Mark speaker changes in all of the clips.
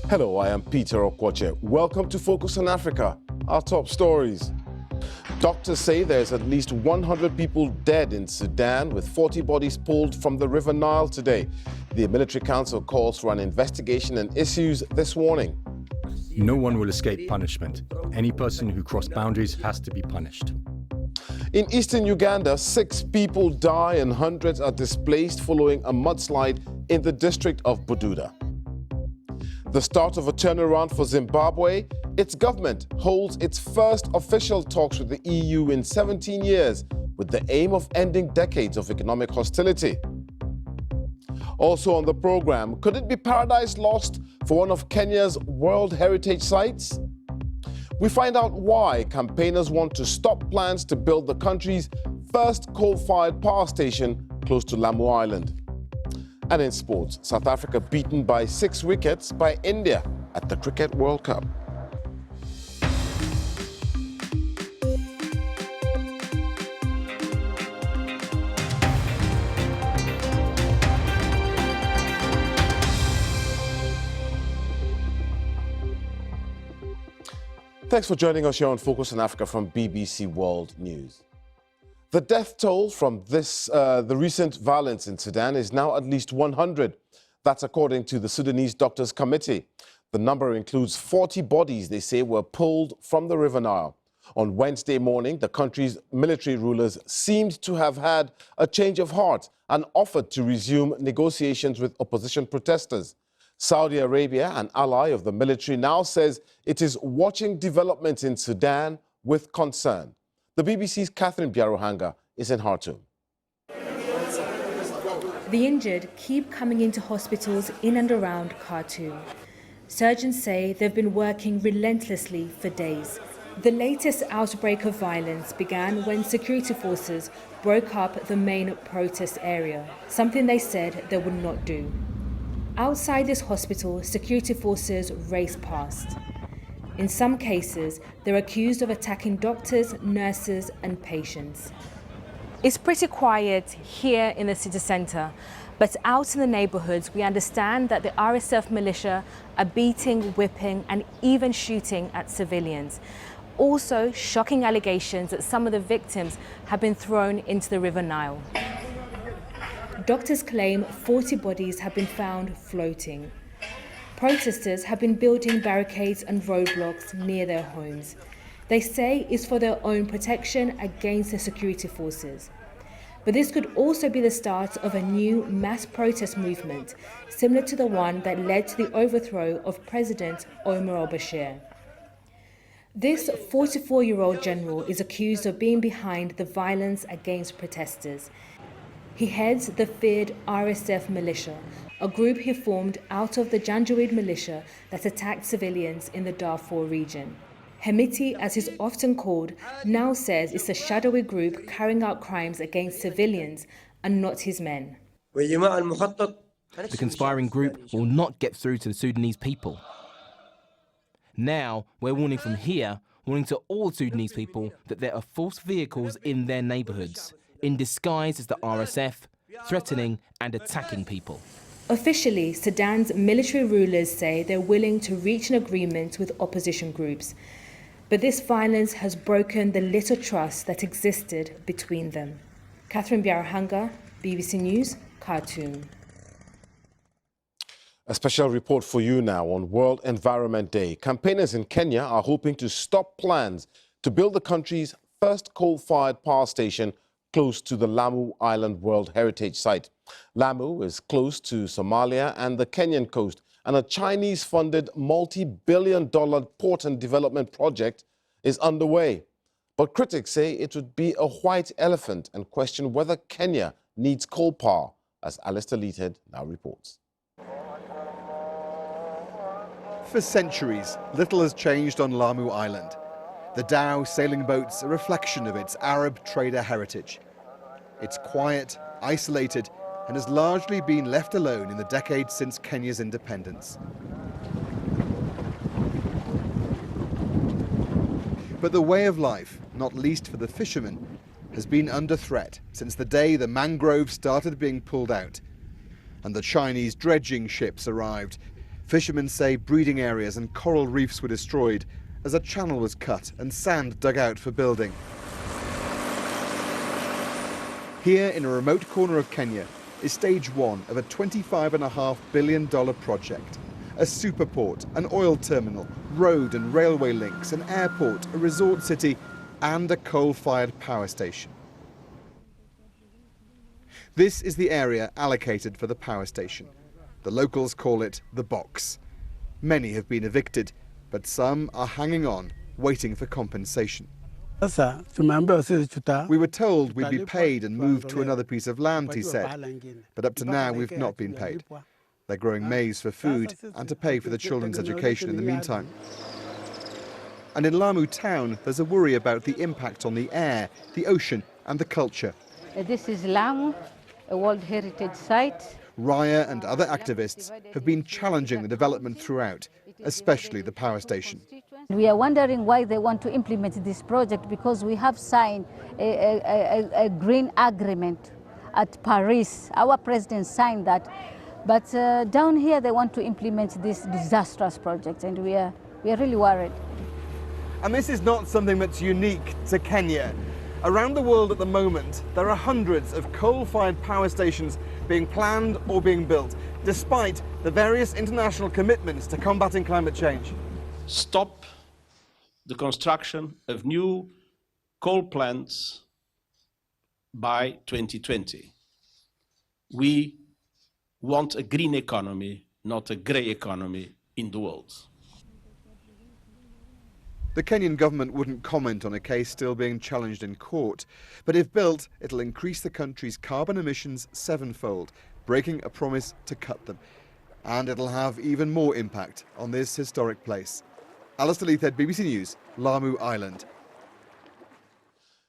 Speaker 1: Hello, I am Peter Okwoche. Welcome to Focus on Africa. Our top stories. Doctors say there's at least 100 people dead in Sudan, with 40 bodies pulled from the River Nile today. The military council calls for an investigation and issues this warning.
Speaker 2: No one will escape punishment. Any person who crosses boundaries has to be punished.
Speaker 1: In eastern Uganda, 6 people die and hundreds are displaced following a mudslide in the district of Bududa. The start of a turnaround for Zimbabwe. Its government holds its first official talks with the EU in 17 years, with the aim of ending decades of economic hostility. Also on the program, could it be paradise lost for one of Kenya's World Heritage Sites? We find out why campaigners want to stop plans to build the country's first coal-fired power station close to Lamu Island. And in sports, South Africa beaten by 6 wickets by India at the Cricket World Cup. Thanks for joining us here on Focus on Africa from BBC World News. The death toll from the recent violence in Sudan is now at least 100. That's according to the Sudanese Doctors Committee. The number includes 40 bodies they say were pulled from the River Nile. On Wednesday morning, the country's military rulers seemed to have had a change of heart and offered to resume negotiations with opposition protesters. Saudi Arabia, an ally of the military, now says it is watching developments in Sudan with concern. The BBC's Catherine Biarohanga is in Khartoum.
Speaker 3: The injured keep coming into hospitals in and around Khartoum. Surgeons say they've been working relentlessly for days. The latest outbreak of violence began when security forces broke up the main protest area, something they said they would not do. Outside this hospital, security forces raced past. In some cases, they're accused of attacking doctors, nurses, and patients. It's pretty quiet here in the city centre, but out in the neighbourhoods, we understand that the RSF militia are beating, whipping, and even shooting at civilians. Also, shocking allegations that some of the victims have been thrown into the River Nile. Doctors claim 40 bodies have been found floating. Protesters have been building barricades and roadblocks near their homes. They say it's for their own protection against the security forces. But this could also be the start of a new mass protest movement, similar to the one that led to the overthrow of President Omar al-Bashir. This 44-year-old general is accused of being behind the violence against protesters. He heads the feared RSF militia, a group he formed out of the Janjaweed militia that attacked civilians in the Darfur region. Hemiti, as he's often called, now says it's a shadowy group carrying out crimes against civilians and not his men.
Speaker 4: The conspiring group will not get through to the Sudanese people. Now, we're warning from here, warning to all Sudanese people that there are false vehicles in their neighbourhoods, in disguise as the RSF, threatening and attacking people.
Speaker 3: Officially, Sudan's military rulers say they're willing to reach an agreement with opposition groups. But this violence has broken the little trust that existed between them. Catherine Biarohanga, BBC News, Khartoum.
Speaker 1: A special report for you now on World Environment Day. Campaigners in Kenya are hoping to stop plans to build the country's first coal-fired power station close to the Lamu Island World Heritage Site. Lamu is close to Somalia and the Kenyan coast, and a Chinese-funded multi-billion-dollar port and development project is underway. But critics say it would be a white elephant and question whether Kenya needs coal power, as Alistair Leathead now reports.
Speaker 5: For centuries, little has changed on Lamu Island. The dhow sailing boat's a reflection of its Arab trader heritage. It's quiet, isolated, and has largely been left alone in the decades since Kenya's independence. But the way of life, not least for the fishermen, has been under threat since the day the mangroves started being pulled out and the Chinese dredging ships arrived. Fishermen say breeding areas and coral reefs were destroyed as a channel was cut and sand dug out for building. Here in a remote corner of Kenya is stage one of a $25.5 billion project. A superport, an oil terminal, road and railway links, an airport, a resort city and a coal-fired power station. This is the area allocated for the power station. The locals call it the box. Many have been evicted, but some are hanging on, waiting for compensation. We were told we'd be paid and moved to another piece of land, he said, but up to now we've not been paid. They're growing maize for food and to pay for the children's education in the meantime. And in Lamu town, there's a worry about the impact on the air, the ocean and the culture.
Speaker 6: This is Lamu, a World Heritage Site.
Speaker 5: Raya and other activists have been challenging the development throughout, especially the power station.
Speaker 6: We are wondering why they want to implement this project, because we have signed a green agreement at Paris. Our president signed that. But down here they want to implement this disastrous project, and we are really worried.
Speaker 5: And this is not something that's unique to Kenya. Around the world at the moment, there are hundreds of coal-fired power stations being planned or being built, despite the various international commitments to combating climate change.
Speaker 7: Stop the construction of new coal plants by 2020. We want a green economy, not a grey economy in the world.
Speaker 5: The Kenyan government wouldn't comment on a case still being challenged in court, but if built, it'll increase the country's carbon emissions sevenfold, breaking a promise to cut them. And it'll have even more impact on this historic place. Alistair Leithed, BBC News, Lamu Island.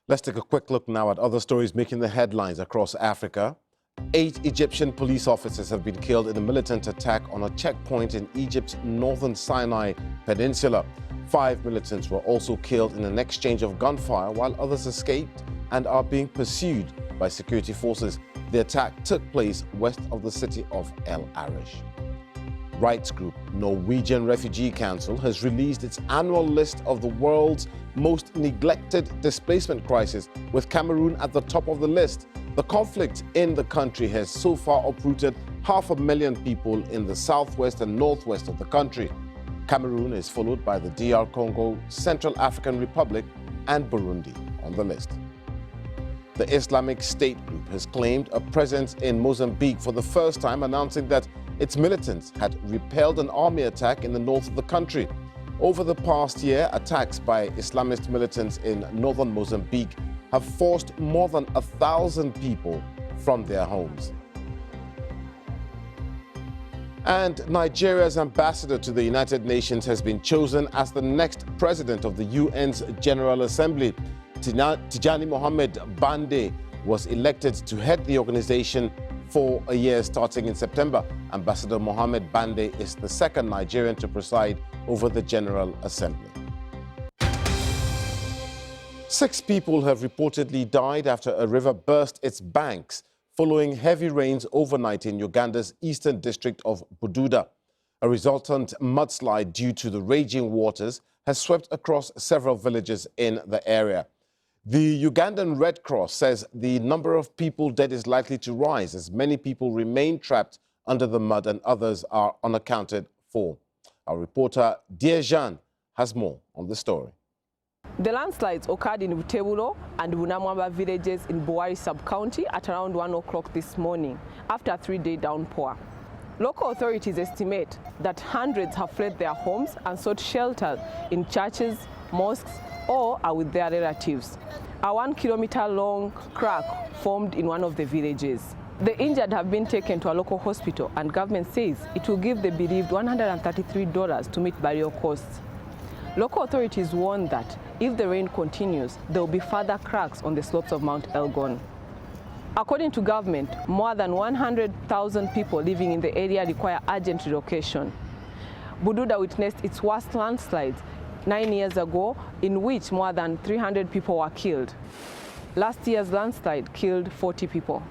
Speaker 1: Let's take a quick look now at other stories making the headlines across Africa. 8 Egyptian police officers have been killed in a militant attack on a checkpoint in Egypt's northern Sinai Peninsula. 5 militants were also killed in an exchange of gunfire, while others escaped and are being pursued by security forces. The attack took place west of the city of El Arish. Rights group Norwegian Refugee Council has released its annual list of the world's most neglected displacement crisis, with Cameroon at the top of the list. The conflict in the country has so far uprooted 500,000 people in the southwest and northwest of the country. Cameroon is followed by the DR Congo, Central African Republic and Burundi on the list. The Islamic State group has claimed a presence in Mozambique for the first time, announcing that its militants had repelled an army attack in the north of the country. Over the past year, attacks by Islamist militants in northern Mozambique have forced more than 1,000 people from their homes. And Nigeria's ambassador to the United Nations has been chosen as the next president of the UN's General Assembly. Tijani Mohamed Bande was elected to head the organization for a year starting in September. Ambassador Mohamed Bande is the second Nigerian to preside over the General Assembly. 6 people have reportedly died after a river burst its banks following heavy rains overnight in Uganda's eastern district of Bududa. A resultant mudslide due to the raging waters has swept across several villages in the area. The Ugandan Red Cross says the number of people dead is likely to rise as many people remain trapped under the mud and others are unaccounted for. Our reporter Diejan has more on the story.
Speaker 8: The landslides occurred in Butebulo and Bunamwamba villages in Buwari sub-county at around 1 o'clock this morning after a 3-day downpour. Local authorities estimate that hundreds have fled their homes and sought shelter in churches, mosques, or are with their relatives. A 1-kilometer-long crack formed in one of the villages. The injured have been taken to a local hospital, and government says it will give the bereaved $133 to meet burial costs. Local authorities warn that if the rain continues, there will be further cracks on the slopes of Mount Elgon. According to government, more than 100,000 people living in the area require urgent relocation. Bududa witnessed its worst landslides 9 years ago, in which more than 300 people were killed. Last year's landslide killed 40 people.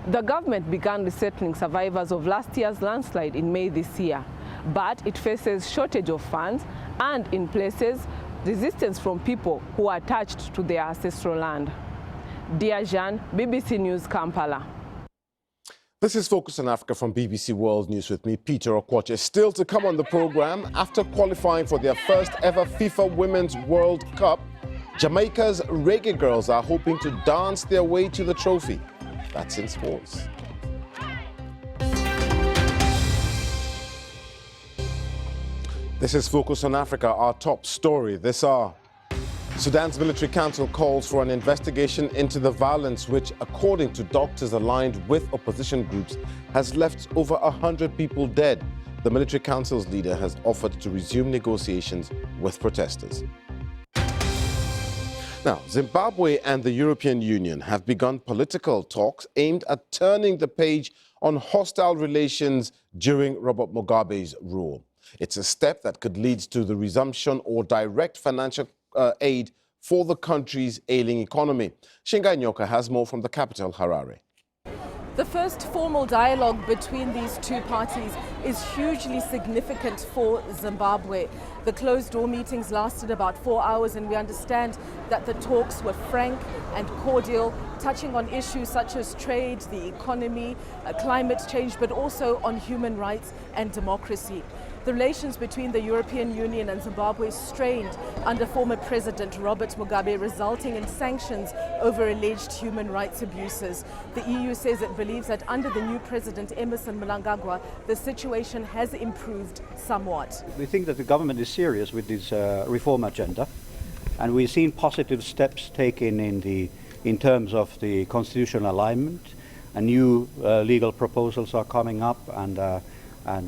Speaker 8: The government began resettling survivors of last year's landslide in May this year, but it faces shortage of funds and, in places, resistance from people who are attached to their ancestral land. Dear Jean, BBC News, Kampala.
Speaker 1: This is Focus on Africa from BBC World News with me, Peter Okwache. Still to come on the program, after qualifying for their first ever FIFA Women's World Cup, Jamaica's reggae girls are hoping to dance their way to the trophy. That's in sports. This is Focus on Africa, our top story this hour. Sudan's military council calls for an investigation into the violence which, according to doctors aligned with opposition groups, has left over 100 people dead. The military council's leader has offered to resume negotiations with protesters. Now, Zimbabwe and the European Union have begun political talks aimed at turning the page on hostile relations during Robert Mugabe's rule. It's a step that could lead to the resumption or direct financial aid for the country's ailing economy. Shingai Nyoka has more from the capital, Harare.
Speaker 9: The first formal dialogue between these two parties is hugely significant for Zimbabwe. The closed-door meetings lasted about 4 hours, and we understand that the talks were frank and cordial, touching on issues such as trade, the economy, climate change, but also on human rights and democracy. The relations between the European Union and Zimbabwe strained under former President Robert Mugabe, resulting in sanctions over alleged human rights abuses. The EU says it believes that under the new President Emerson Mnangagwa, the situation has improved somewhat.
Speaker 10: We think that the government is serious with this reform agenda, and we've seen positive steps taken in terms of the constitutional alignment, and new legal proposals are coming up, and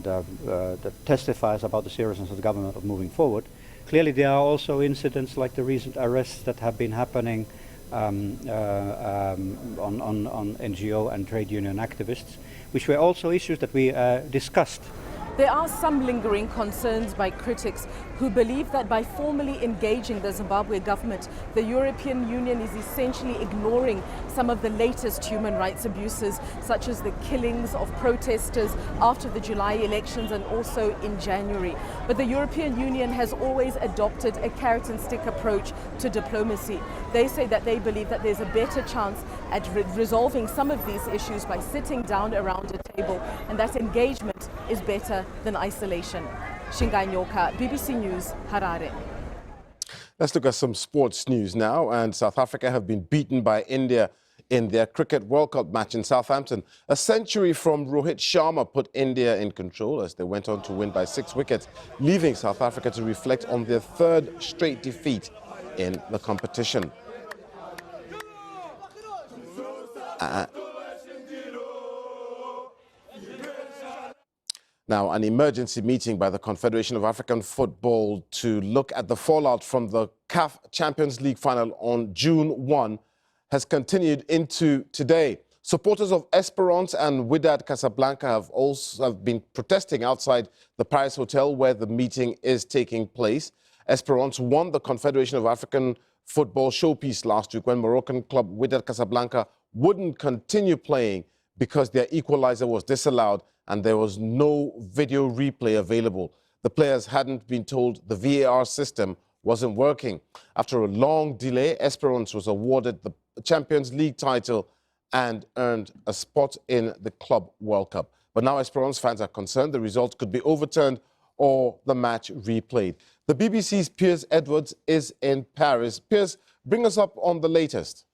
Speaker 10: that testifies about the seriousness of the government of moving forward. Clearly, there are also incidents like the recent arrests that have been happening on NGO and trade union activists, which were also issues that we discussed.
Speaker 9: There are some lingering concerns by critics who believe that by formally engaging the Zimbabwe government, the European Union is essentially ignoring some of the latest human rights abuses, such as the killings of protesters after the July elections and also in January. But the European Union has always adopted a carrot and stick approach to diplomacy. They say that they believe that there's a better chance at resolving some of these issues by sitting down around a table, and that engagement is better than isolation. Shingai Nyoka, BBC News, Harare.
Speaker 1: Let's look at some sports news now. And South Africa have been beaten by India in their Cricket World Cup match in Southampton. A century from Rohit Sharma put India in control as they went on to win by 6 wickets, leaving South Africa to reflect on their third straight defeat in the competition. Now, an emergency meeting by the Confederation of African Football to look at the fallout from the CAF Champions League final on June 1 has continued into today. Supporters of Esperance and Wydad Casablanca have been protesting outside the Paris Hotel where the meeting is taking place. Esperance won the Confederation of African Football showpiece last week when Moroccan club Wydad Casablanca wouldn't continue playing because their equalizer was disallowed and there was no video replay available. The players hadn't been told the VAR system wasn't working. After a long delay, Esperance was awarded the Champions League title and earned a spot in the Club World Cup. But now Esperance fans are concerned the result could be overturned or the match replayed. The BBC's Piers Edwards is in Paris. Piers, bring us up on the latest.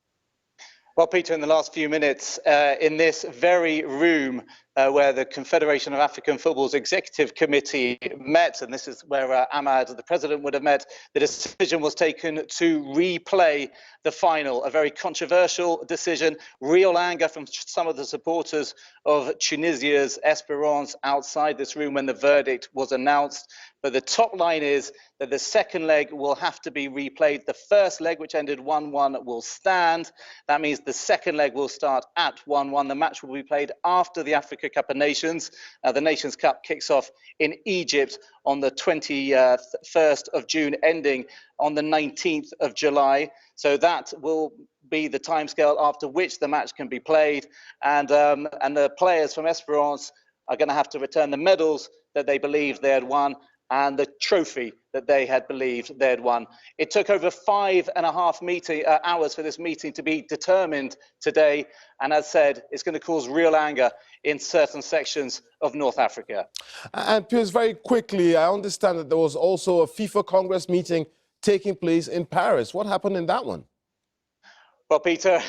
Speaker 11: Well, Peter, in the last few minutes, in this very room where the Confederation of African Football's Executive Committee met, and this is where Ahmad, the president, would have met, the decision was taken to replay the final, a very controversial decision, real anger from some of the supporters of Tunisia's Esperance outside this room when the verdict was announced. But the top line is that the second leg will have to be replayed. The first leg, which ended 1-1, will stand. That means the second leg will start at 1-1. The match will be played after the Africa Cup of Nations. The Nations Cup kicks off in Egypt on the 21st of June, ending on the 19th of July. So that will be the timescale after which the match can be played. And the players from Esperance are going to have to return the medals that they believed they had won and the trophy that they had believed they had won. It took over 5.5 hours for this meeting to be determined today. And as said, it's going to cause real anger in certain sections of North Africa.
Speaker 1: And Piers, very quickly, I understand that there was also a FIFA Congress meeting taking place in Paris. What happened in that one?
Speaker 11: Well, Peter,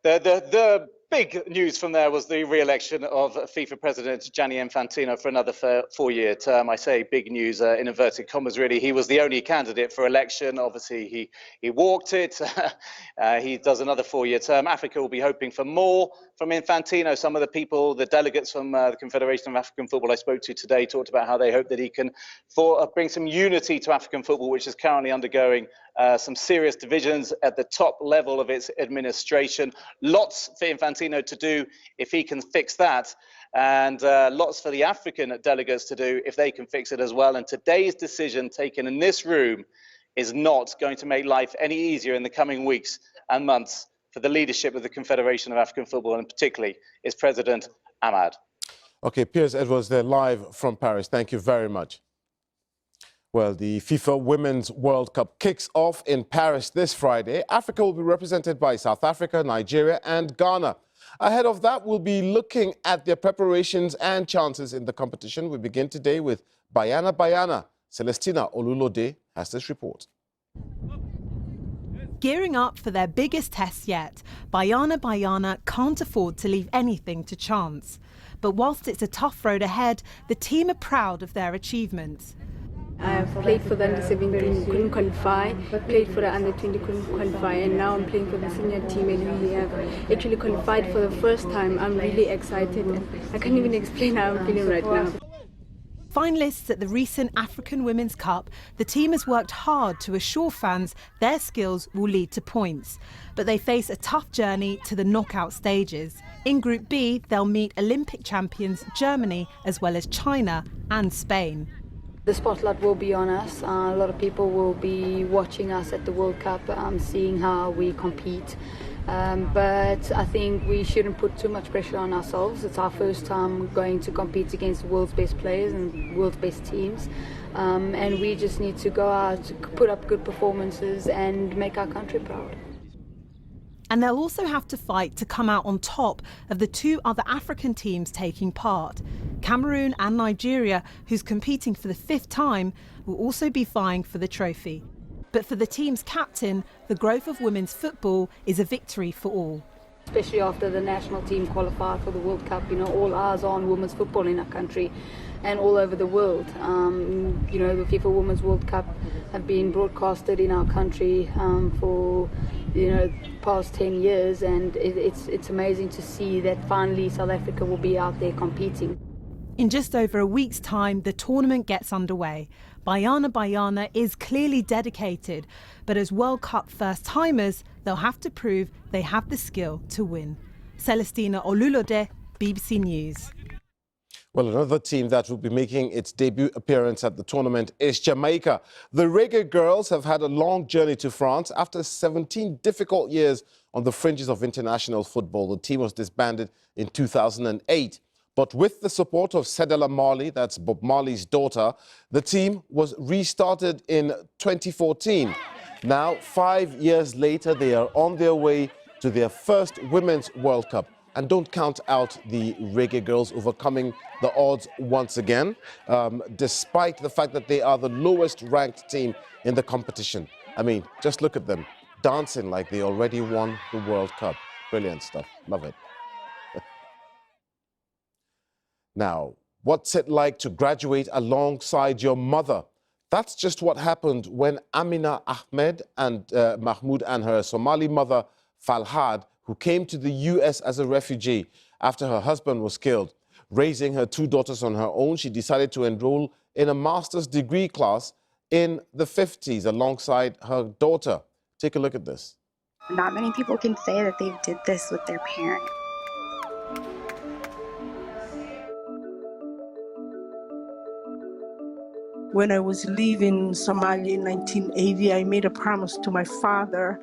Speaker 11: the big news from there was the re-election of FIFA President Gianni Infantino for another 4-year term. I say big news in inverted commas, really. He was the only candidate for election. Obviously, he walked it. He does another 4-year term. Africa will be hoping for more from Infantino. Some of the people, the delegates from the Confederation of African Football I spoke to today talked about how they hope that he can bring some unity to African football, which is currently undergoing some serious divisions at the top level of its administration. Lots for Infantino to do if he can fix that, and lots for the African delegates to do if they can fix it as well. And today's decision taken in this room is not going to make life any easier in the coming weeks and months for the leadership of the Confederation of African Football, and particularly its president, Ahmad.
Speaker 1: Okay, Piers Edwards there live from Paris. Thank you very much. Well, the FIFA Women's World Cup kicks off in Paris this Friday. Africa will be represented by South Africa, Nigeria and Ghana. Ahead of that, we'll be looking at their preparations and chances in the competition. We begin today with Bayana. Celestina Olulode has this report.
Speaker 12: Gearing up for their biggest test yet, Bayana can't afford to leave anything to chance. But whilst it's a tough road ahead, the team are proud of their achievements.
Speaker 13: I've played for the under-17, couldn't qualify, played for the under-20, couldn't qualify, and now I'm playing for the senior team and we have actually qualified for the first time. I'm really excited and I can't even explain how I'm feeling right now.
Speaker 12: Finalists at the recent African Women's Cup, the team has worked hard to assure fans their skills will lead to points. But they face a tough journey to the knockout stages. In Group B, they'll meet Olympic champions Germany as well as China and Spain.
Speaker 13: The spotlight will be on us. A lot of people will be watching us at the World Cup, seeing how we compete. But I think we shouldn't put too much pressure on ourselves. It's our first time going to compete against the world's best players and world's best teams. And we just need to go out, put up good performances and make our country proud.
Speaker 12: And they'll also have to fight to come out on top of the two other African teams taking part. Cameroon and Nigeria, who's competing for the 5th time, will also be vying for the trophy. But for the team's captain, the growth of women's football is a victory for all.
Speaker 13: Especially after the national team qualified for the World Cup, all eyes are on women's football in our country and all over the world. The FIFA Women's World Cup have been broadcasted in our country for past 10 years, and it's amazing to see that finally South Africa will be out there competing.
Speaker 12: In just over a week's time, the tournament gets underway. Bayana is clearly dedicated, but as World Cup first-timers, they'll have to prove they have the skill to win. Celestina Olulode, BBC News.
Speaker 1: Well, another team that will be making its debut appearance at the tournament is Jamaica. The Reggae Girls have had a long journey to France. After 17 difficult years on the fringes of international football, the team was disbanded in 2008. But with the support of Cedella Marley, that's Bob Marley's daughter, the team was restarted in 2014. Now, 5 years later, they are on their way to their first Women's World Cup. And don't count out the Reggae Girls overcoming the odds once again, despite the fact that they are the lowest ranked team in the competition. I mean, just look at them, dancing like they already won the World Cup. Brilliant stuff. Love it. Now, what's it like to graduate alongside your mother? That's just what happened when Amina Ahmed and Mahmoud and her Somali mother, Falhad, who came to the US as a refugee after her husband was killed. Raising her 2 daughters on her own, she decided to enroll in a master's degree class in the 50s alongside her daughter. Take a look at this.
Speaker 14: Not many people can say that they did this with their parent.
Speaker 15: When I was leaving Somalia in 1980, I made a promise to my father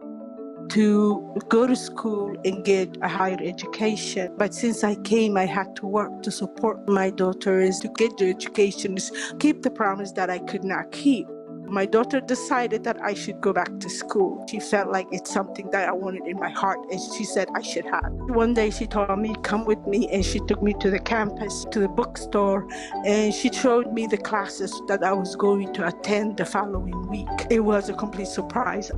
Speaker 15: to go to school and get a higher education. But since I came, I had to work to support my daughters, to get their education, keep the promise that I could not keep. My daughter decided that I should go back to school. She felt like it's something that I wanted in my heart, and she said I should have. One day she told me, come with me, and she took me to the campus, to the bookstore, and she showed me the classes that I was going to attend the following week. It was a complete surprise.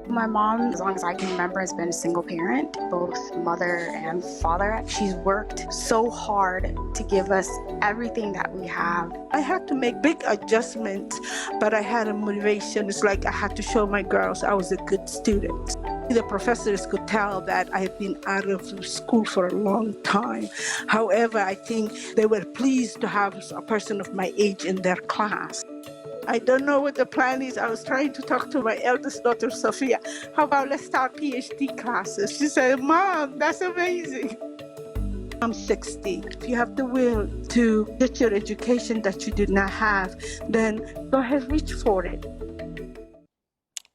Speaker 14: My mom, as long as I can remember, has been a single parent, both mother and father. She's worked so hard to give us everything that we have.
Speaker 15: I had to make big adjustments, but I had a motivation. It's like I had to show my girls I was a good student. The professors could tell that I had been out of school for a long time. However, I think they were pleased to have a person of my age in their class. I don't know what the plan is. I was trying to talk to my eldest daughter, Sophia. How about let's start PhD classes? She said, Mom, that's amazing. I'm 60. If you have the will to get your education that you did not have, then go ahead, reach for it.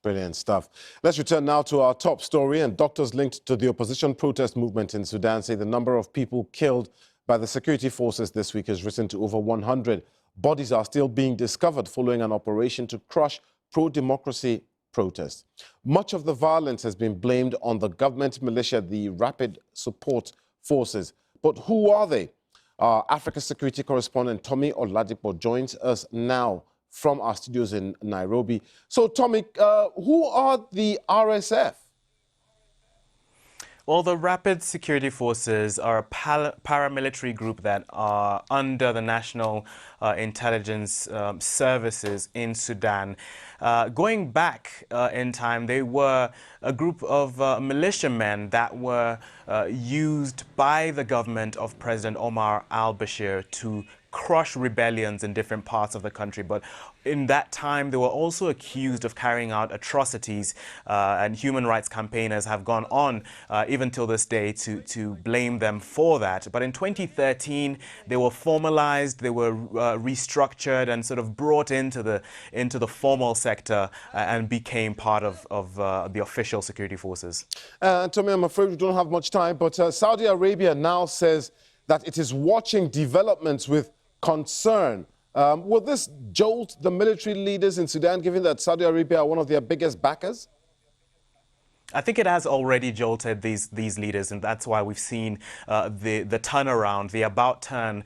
Speaker 1: Brilliant stuff. Let's return now to our top story. And doctors linked to the opposition protest movement in Sudan say the number of people killed by the security forces this week has risen to over 100. Bodies are still being discovered following an operation to crush pro-democracy protests. Much of the violence has been blamed on the government militia, the Rapid Support Forces. But who are they? Our Africa security correspondent Tommy Oladipo joins us now from our studios in Nairobi. So, Tommy, who are the RSF?
Speaker 16: Well, the Rapid Security Forces are a paramilitary group that are under the National Intelligence Services in Sudan. Going back in time, they were a group of militiamen that were used by the government of President Omar al-Bashir to crush rebellions in different parts of the country. But in that time, they were also accused of carrying out atrocities, and human rights campaigners have gone on even till this day to blame them for that. But in 2013, they were formalized, they were restructured and sort of brought into the formal sector and became part of the official security forces.
Speaker 1: Tommy, I'm afraid we don't have much time, but Saudi Arabia now says that it is watching developments with concern. Will this jolt the military leaders in Sudan, given that Saudi Arabia are one of their biggest backers?
Speaker 16: I think it has already jolted these leaders, and that's why we've seen the turnaround, the about turn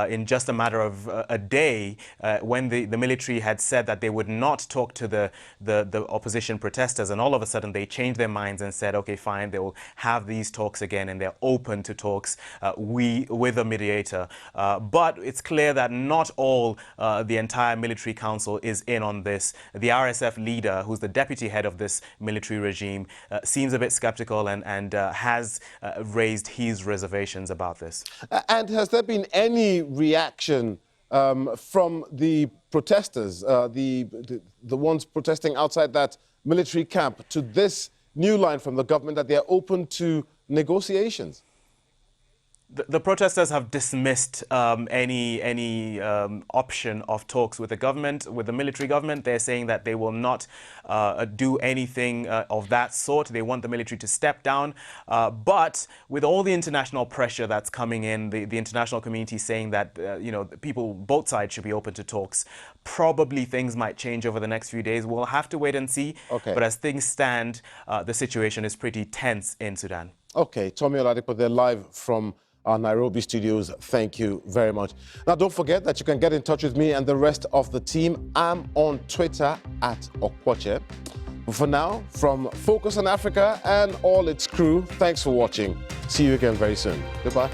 Speaker 16: in just a matter of a day when the military had said that they would not talk to the opposition protesters, and all of a sudden they changed their minds and said, okay, fine, they will have these talks again, and they're open to talks with a mediator. But it's clear that not all the entire military council is in on this. The RSF leader, who's the deputy head of this military regime, seems a bit skeptical and has raised his reservations about this. And has there been any reaction from the protesters, the ones protesting outside that military camp, to this new line from the government that they are open to negotiations? The protesters have dismissed any option of talks with the government, with the military government. They're saying that they will not do anything of that sort. They want the military to step down. But with all the international pressure that's coming in, the international community saying that people, both sides should be open to talks. Probably things might change over the next few days. We'll have to wait and see. Okay. But as things stand, the situation is pretty tense in Sudan. Okay, Tommy Oladipo, they're live from our Nairobi studios. Thank you very much. Now, don't forget that you can get in touch with me and the rest of the team. I'm on Twitter @Okwoche. But for now, from Focus on Africa and all its crew, thanks for watching. See you again very soon. Goodbye.